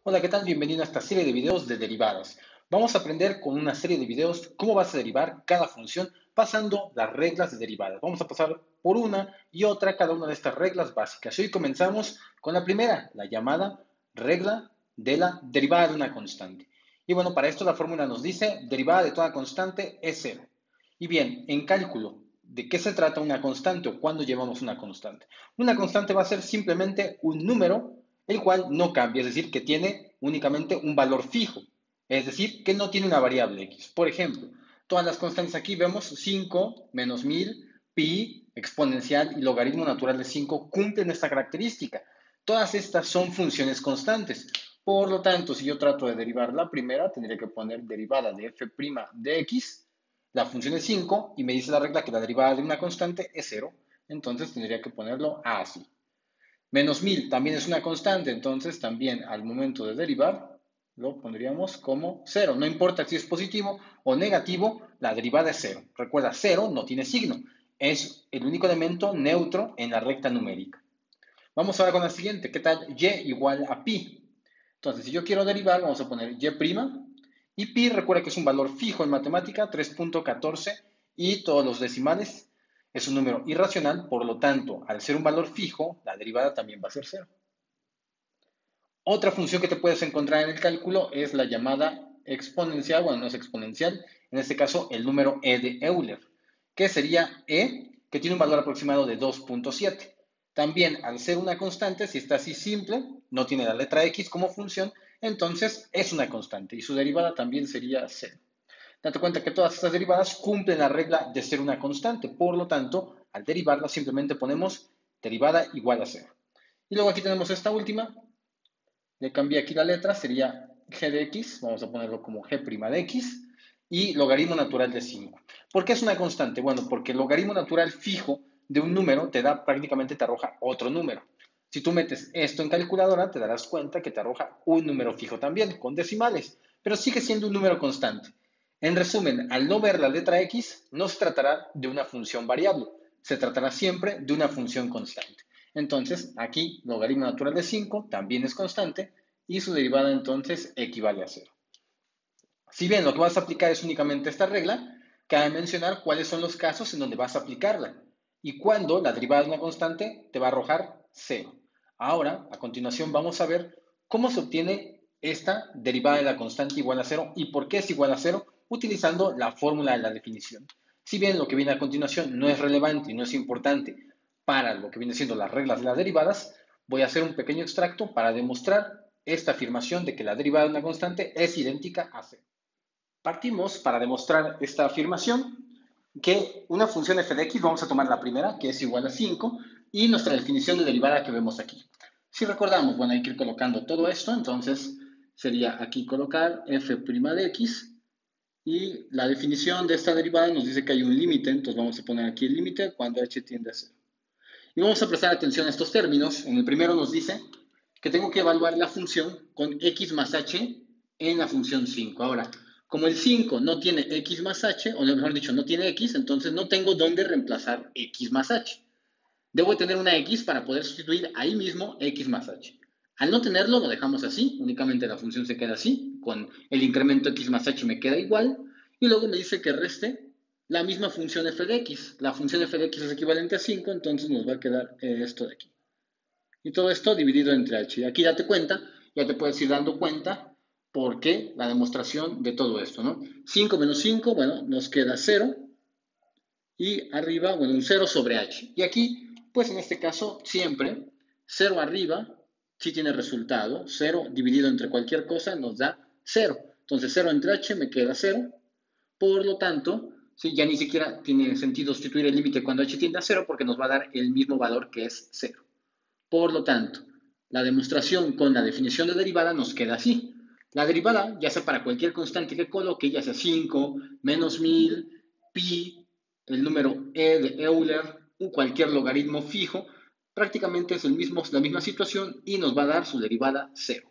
Hola, ¿qué tal? Bienvenido a esta serie de videos de derivadas. Vamos a aprender con una serie de videos cómo vas a derivar cada función pasando las reglas de derivadas. Vamos a pasar por una y otra cada una de estas reglas básicas. Hoy comenzamos con la primera, la llamada regla de la derivada de una constante. Y bueno, para esto la fórmula nos dice derivada de toda constante es cero. Y bien, en cálculo, ¿de qué se trata una constante o cuándo llevamos una constante? Una constante va a ser simplemente un número el cual no cambia, es decir, que tiene únicamente un valor fijo, es decir, que no tiene una variable x. Por ejemplo, todas las constantes aquí vemos 5, menos 1000, pi, exponencial y logaritmo natural de 5 cumplen esta característica. Todas estas son funciones constantes. Por lo tanto, si yo trato de derivar la primera, tendría que poner derivada de f' de x. La función es 5 y me dice la regla que la derivada de una constante es 0. Entonces tendría que ponerlo así. Menos 1000 también es una constante, entonces también al momento de derivar lo pondríamos como 0. No importa si es positivo o negativo, la derivada es 0. Recuerda, 0 no tiene signo. Es el único elemento neutro en la recta numérica. Vamos ahora con la siguiente. ¿Qué tal y igual a pi? Entonces, si yo quiero derivar, vamos a poner y'. Y pi, recuerda que es un valor fijo en matemática, 3.14, y todos los decimales es un número irracional, por lo tanto, al ser un valor fijo, la derivada también va a ser cero. Otra función que te puedes encontrar en el cálculo es la llamada exponencial, bueno, no es exponencial, en este caso el número e de Euler, que sería que tiene un valor aproximado de 2.7. También, al ser una constante, si está así simple, no tiene la letra x como función, entonces es una constante y su derivada también sería cero. Date cuenta que todas estas derivadas cumplen la regla de ser una constante, por lo tanto, al derivarla simplemente ponemos derivada igual a cero. Y luego aquí tenemos esta última, le cambié aquí la letra, sería g de x, vamos a ponerlo como g' de x, y logaritmo natural de 5. ¿Por qué es una constante? Bueno, porque el logaritmo natural fijo de un número prácticamente te arroja otro número. Si tú metes esto en calculadora, te darás cuenta que te arroja un número fijo también, con decimales, pero sigue siendo un número constante. En resumen, al no ver la letra x, no se tratará de una función variable, se tratará siempre de una función constante. Entonces, aquí logaritmo natural de 5 también es constante y su derivada entonces equivale a 0. Si bien lo que vas a aplicar es únicamente esta regla, cabe mencionar cuáles son los casos en donde vas a aplicarla y cuándo la derivada de una constante te va a arrojar 0. Ahora, a continuación, vamos a ver cómo se obtiene esta derivada de la constante igual a 0 y por qué es igual a 0 utilizando la fórmula de la definición. Si bien lo que viene a continuación no es relevante y no es importante para lo que viene siendo las reglas de las derivadas, voy a hacer un pequeño extracto para demostrar esta afirmación de que la derivada de una constante es idéntica a 0. Partimos para demostrar esta afirmación que una función f de x, vamos a tomar la primera, que es igual a 5, y nuestra definición de derivada que vemos aquí. Si recordamos, bueno, hay que ir colocando todo esto, entonces sería aquí colocar f' de x, y la definición de esta derivada nos dice que hay un límite, entonces vamos a poner aquí el límite cuando h tiende a 0. Y vamos a prestar atención a estos términos. En el primero nos dice que tengo que evaluar la función con x más h en la función 5. Ahora, como el 5 no tiene x más h, o mejor dicho, no tiene x, entonces no tengo dónde reemplazar x más h. Debo tener una x para poder sustituir ahí mismo x más h. Al no tenerlo, lo dejamos así, únicamente la función se queda así, con el incremento x más h me queda igual, y luego me dice que reste la misma función f de x. La función f de x es equivalente a 5, entonces nos va a quedar esto de aquí. Y todo esto dividido entre h. Y aquí date cuenta, ya te puedes ir dando cuenta por qué la demostración de todo esto, ¿no? 5 menos 5, bueno, nos queda 0. Y arriba, bueno, un 0 sobre h. Y aquí, pues en este caso, siempre 0 arriba sí tiene resultado. 0 dividido entre cualquier cosa nos da 0. Entonces 0 entre h me queda 0. Por lo tanto, ¿sí? Ya ni siquiera tiene sentido sustituir el límite cuando h tiende a 0 porque nos va a dar el mismo valor que es 0. Por lo tanto, la demostración con la definición de derivada nos queda así. La derivada, ya sea para cualquier constante que coloque, ya sea 5, menos 1000, pi, el número e de Euler, o cualquier logaritmo fijo, prácticamente es la misma situación y nos va a dar su derivada 0.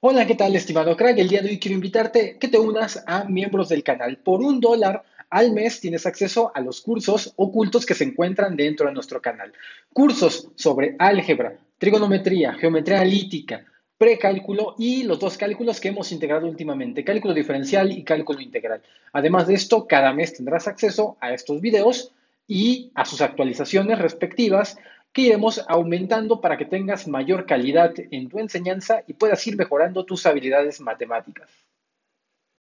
Hola, ¿qué tal, estimado crack? El día de hoy quiero invitarte que te unas a miembros del canal. Por $1 al mes tienes acceso a los cursos ocultos que se encuentran dentro de nuestro canal. Cursos sobre álgebra, trigonometría, geometría analítica, precálculo y los dos cálculos que hemos integrado últimamente, cálculo diferencial y cálculo integral. Además de esto, cada mes tendrás acceso a estos videos y a sus actualizaciones respectivas que iremos aumentando para que tengas mayor calidad en tu enseñanza y puedas ir mejorando tus habilidades matemáticas.